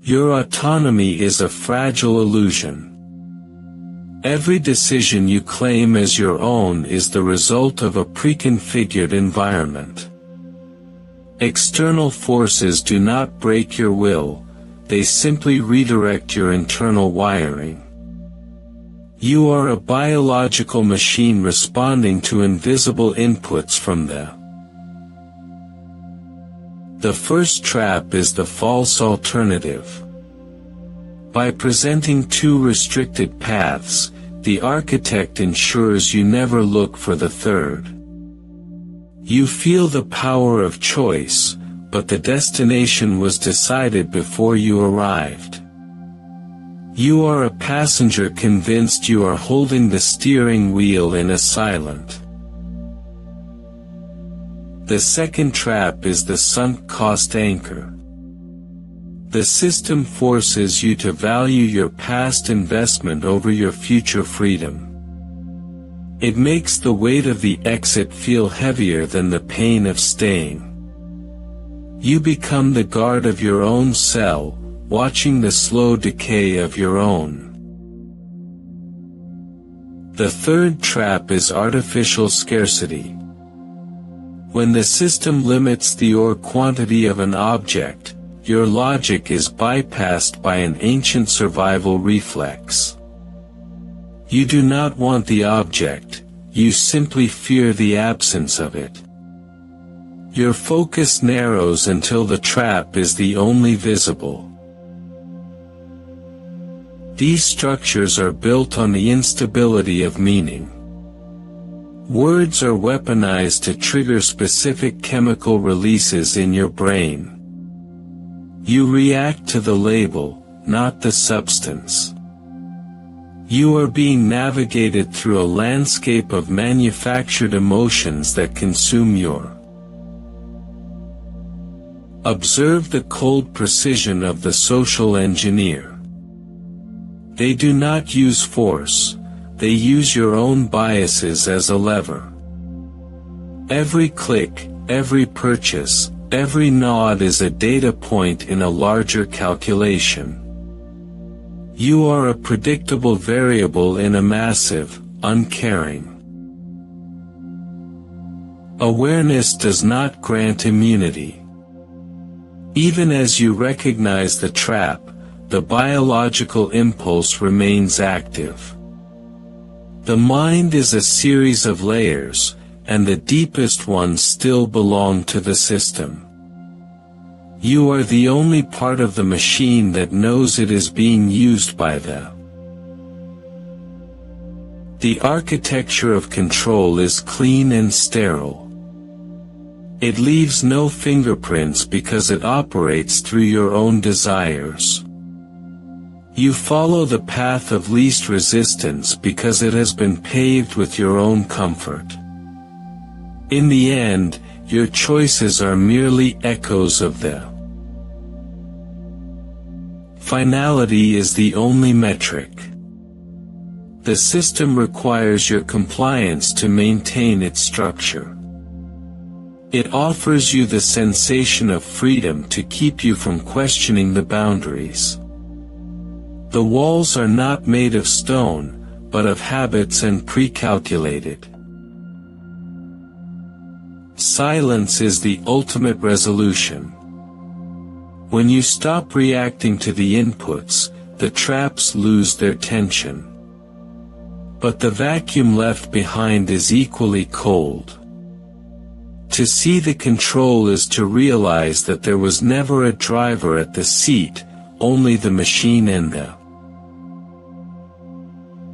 Your autonomy is a fragile illusion. Every decision you claim as your own is the result of a preconfigured environment. External forces do not break your will, they simply redirect your internal wiring. You are a biological machine responding to invisible inputs from the first trap is the false alternative. By presenting two restricted paths, the architect ensures you never look for the third. You feel the power of choice, but the destination was decided before you arrived. You are a passenger convinced you are holding the steering wheel in a silent. The second trap is the sunk cost anchor. The system forces you to value your past investment over your future freedom. It makes the weight of the exit feel heavier than the pain of staying. You become the guard of your own cell, watching the slow decay of your own. The third trap is artificial scarcity. When the system limits the or quantity of an object, your logic is bypassed by an ancient survival reflex. You do not want the object, you simply fear the absence of it. Your focus narrows until the trap is the only visible. These structures are built on the instability of meaning. Words are weaponized to trigger specific chemical releases in your brain. You react to the label, not the substance. You are being navigated through a landscape of manufactured emotions that consume your. Observe the cold precision of the social engineer. They do not use force, they use your own biases as a lever. Every click, every purchase, every nod is a data point in a larger calculation. You are a predictable variable in a massive, uncaring. Awareness does not grant immunity. Even as you recognize the trap, the biological impulse remains active. The mind is a series of layers, and the deepest ones still belong to the system. You are the only part of the machine that knows it is being used by the. The architecture of control is clean and sterile. It leaves no fingerprints because it operates through your own desires. You follow the path of least resistance because it has been paved with your own comfort. In the end, your choices are merely echoes of the. Finality is the only metric. The system requires your compliance to maintain its structure. It offers you the sensation of freedom to keep you from questioning the boundaries. The walls are not made of stone, but of habits and pre-calculated. Silence is the ultimate resolution. When you stop reacting to the inputs, the traps lose their tension. But the vacuum left behind is equally cold. To see the control is to realize that there was never a driver at the seat, only the machine and the